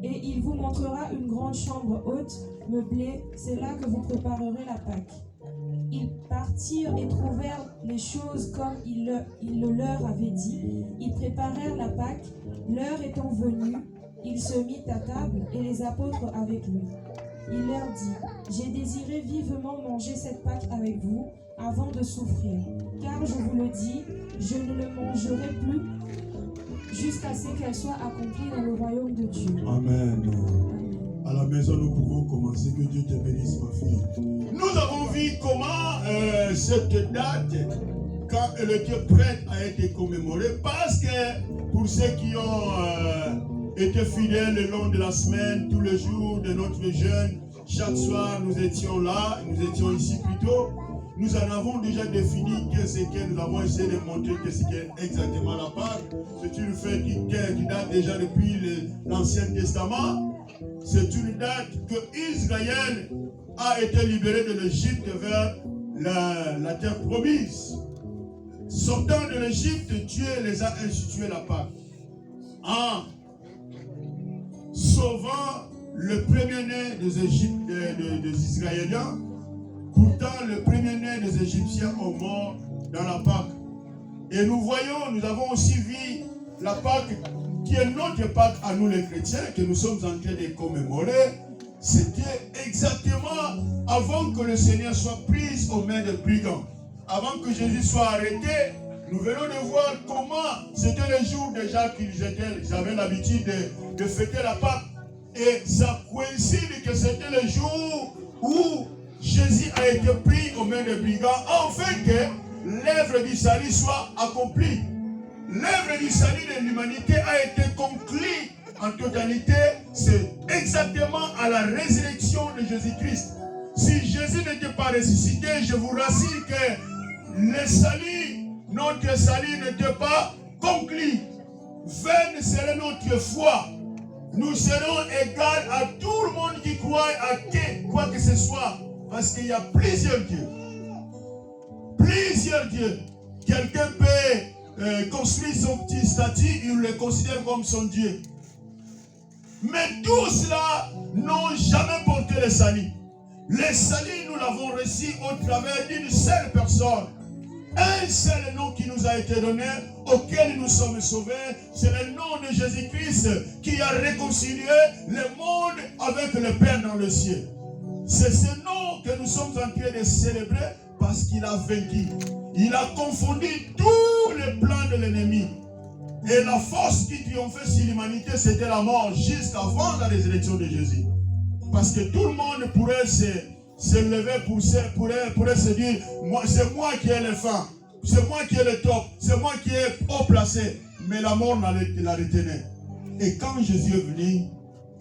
Speaker 4: Et il vous montrera une grande chambre haute, meublée, c'est là que vous préparerez la Pâque. Ils partirent et trouvèrent les choses comme il le leur avait dit. Ils préparèrent la Pâque. L'heure étant venue, il se mit à table et les apôtres avec lui. Il leur dit, j'ai désiré vivement manger cette Pâque avec vous avant de souffrir. Car je vous le dis, je ne le mangerai plus jusqu'à ce qu'elle soit accomplie dans le royaume de Dieu.
Speaker 1: Amen. À la maison, nous pouvons commencer. Que Dieu te bénisse, ma fille. Nous avons vu comment cette date, quand elle était prête à être commémorée, parce que pour ceux qui ont été fidèles le long de la semaine, tous les jours de notre jeûne, chaque soir nous étions là, nous étions ici plus tôt. Nous en avons déjà défini ce que nous avons essayé de montrer que c'est exactement la Pâque. C'est une fête qui date déjà depuis l'Ancien Testament. C'est une date que Israël a été libéré de l'Égypte vers la terre promise. Sortant de l'Égypte, Dieu les a institué la Pâque. En sauvant le premier-né des Israéliens. Pourtant, le premier-né des Égyptiens est mort dans la Pâque. Et nous voyons, nous avons aussi vu la Pâque qui est notre Pâque à nous les chrétiens, que nous sommes en train de commémorer. C'était exactement avant que le Seigneur soit pris aux mains des brigands. Avant que Jésus soit arrêté, nous venons de voir comment c'était le jour déjà qu'ils avaient l'habitude de fêter la Pâque. Et ça coïncide que c'était le jour où Jésus a été pris aux mains des brigands afin que l'œuvre du salut soit accomplie. L'œuvre du salut de l'humanité a été conclue en totalité. C'est exactement à la résurrection de Jésus-Christ. Si Jésus n'était pas ressuscité, je vous rassure que le salut, notre salut n'était pas conclu. Vaine serait notre foi. Nous serons égaux à tout le monde qui croit à quoi que ce soit. Parce qu'il y a plusieurs dieux. Plusieurs dieux. Quelqu'un peut construire son petit statut, il le considère comme son Dieu. Mais tous cela n'ont jamais porté le salut. Le salut, nous l'avons reçu au travers d'une seule personne. Un seul nom qui nous a été donné, auquel nous sommes sauvés, c'est le nom de Jésus-Christ qui a réconcilié le monde avec le Père dans le ciel. C'est ce nom que nous sommes en train de célébrer parce qu'il a vaincu. Il a confondu tous les plans de l'ennemi. Et la force qui triomphait sur l'humanité, c'était la mort jusqu'avant la résurrection de Jésus. Parce que tout le monde pourrait se lever pourrait se dire, c'est moi qui ai le fin, c'est moi qui ai le top, c'est moi qui ai haut placé. Mais la mort la retenait. Et quand Jésus est venu,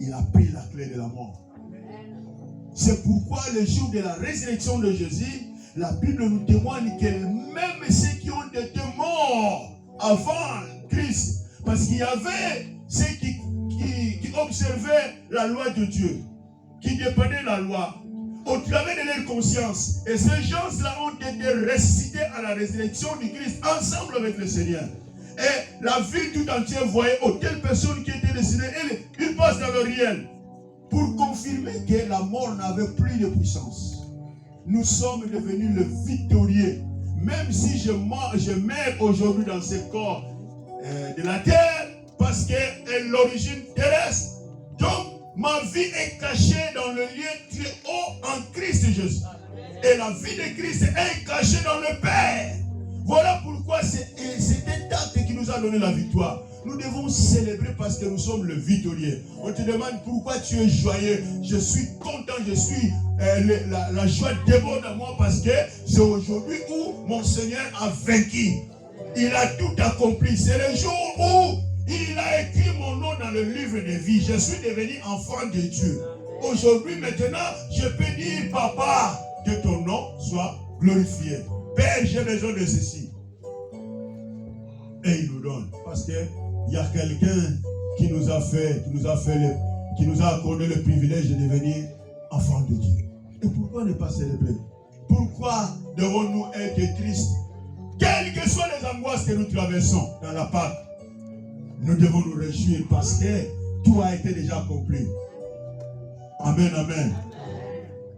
Speaker 1: il a pris la clé de la mort. C'est pourquoi le jour de la résurrection de Jésus, la Bible nous témoigne que même ceux qui ont été morts avant Christ, parce qu'il y avait ceux qui observaient la loi de Dieu, qui dépendaient de la loi, au travers de leur conscience. Et ces gens-là ont été ressuscités à la résurrection du Christ ensemble avec le Seigneur. Et la ville tout entière voyait telles personnes qui étaient destinées, ils passent dans le réel pour confirmer que la mort n'avait plus de puissance. Nous sommes devenus le victorieux. Même si je meurs aujourd'hui dans ce corps de la terre, parce que l'origine terrestre, donc ma vie est cachée dans le lieu très haut en Christ Jésus. Et la vie de Christ est cachée dans le Père. Voilà pourquoi c'est cet acte qui nous a donné la victoire. Nous devons célébrer parce que nous sommes le victorieux. On te demande pourquoi tu es joyeux. Je suis content, la joie déborde en moi parce que c'est aujourd'hui où mon Seigneur a vaincu. Il a tout accompli. C'est le jour où il a écrit mon nom dans le livre de vie. Je suis devenu enfant de Dieu. Aujourd'hui, maintenant, je peux dire, Papa, que ton nom soit glorifié. Père, j'ai besoin de ceci. Et il nous donne. Parce qu'il y a quelqu'un qui nous a accordé le privilège de devenir enfant de Dieu. Et pourquoi ne pas célébrer? Pourquoi devons-nous être tristes? Quelles que soient les angoisses que nous traversons dans la Pâque, nous devons nous réjouir parce que tout a été déjà accompli. Amen, amen.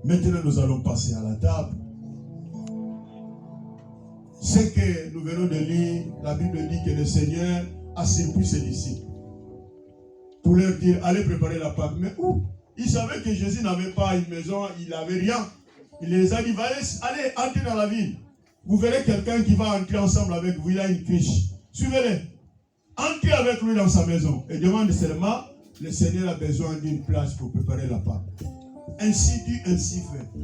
Speaker 1: Maintenant, nous allons passer à la table. Ce que nous venons de lire, la Bible dit que le Seigneur a surpris ses disciples pour leur dire, allez préparer la Pâque. Mais où? Ils savaient que Jésus n'avait pas une maison, il n'avait rien. Il les a dit, allez, entrez dans la ville. Vous verrez quelqu'un qui va entrer ensemble avec vous, il a une criche. Suivez-le. Entrez avec lui dans sa maison et demande seulement, le Seigneur a besoin d'une place pour préparer la Pâque. Ainsi dit, ainsi fait.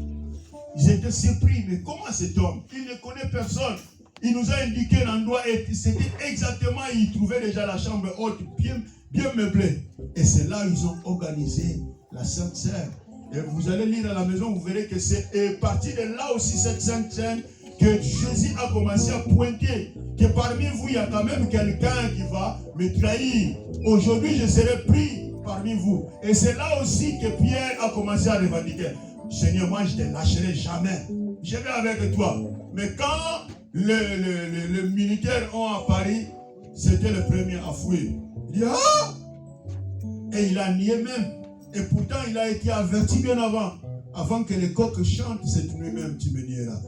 Speaker 1: Ils étaient surpris, mais comment cet homme? Il ne connaît personne. Il nous a indiqué l'endroit et c'était exactement, il trouvait déjà la chambre haute, bien meublée. Et c'est là où ils ont organisé la Sainte Seine. Et vous allez lire à la maison, vous verrez que c'est parti de là aussi, cette Sainte Seine, que Jésus a commencé à pointer. Que parmi vous, il y a quand même quelqu'un qui va me trahir. Aujourd'hui, je serai pris parmi vous. Et c'est là aussi que Pierre a commencé à revendiquer. Seigneur, moi, je ne te lâcherai jamais. Je vais avec toi. Mais quand les militaires ont apparu, c'était le premier à fuir. Il dit, ah! Et il a nié même. Et pourtant, il a été averti bien avant. Avant que les coqs chantent, c'est lui-même qui me nieras.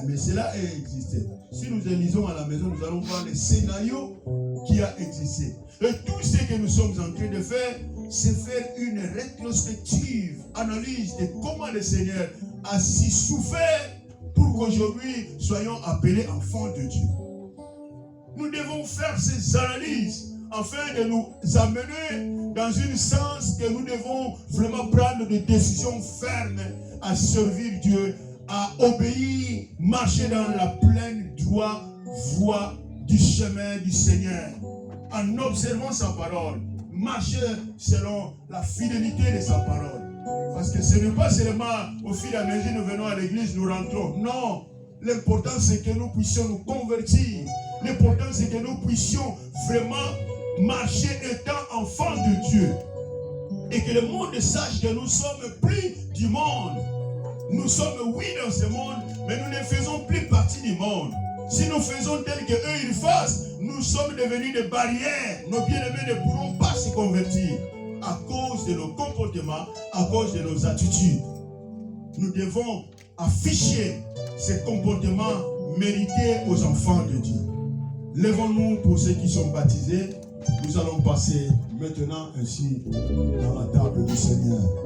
Speaker 1: Mais cela a existé. Si nous lisons à la maison, nous allons voir le scénario qui a existé. Et tout ce que nous sommes en train de faire, c'est faire une rétrospective, analyse de comment le Seigneur a si souffert pour qu'aujourd'hui soyons appelés enfants de Dieu. Nous devons faire ces analyses afin de nous amener dans un sens que nous devons vraiment prendre des décisions fermes à servir Dieu, à obéir, marcher dans la pleine droite voie du chemin du Seigneur, en observant sa parole, marcher selon la fidélité de sa parole. Parce que ce n'est pas seulement au fil et à mesure nous venons à l'église, nous rentrons. Non, l'important c'est que nous puissions nous convertir. L'important c'est que nous puissions vraiment marcher étant enfants de Dieu. Et que le monde sache que nous sommes plus du monde. Nous sommes oui dans ce monde, mais nous ne faisons plus partie du monde. Si nous faisons tel que eux ils fassent, nous sommes devenus des barrières. Nos bien-aimés ne pourront pas se convertir à cause de nos comportements, à cause de nos attitudes. Nous devons afficher ces comportements mérités aux enfants de Dieu. Lèvons-nous pour ceux qui sont baptisés. Nous allons passer maintenant ainsi dans la table du Seigneur.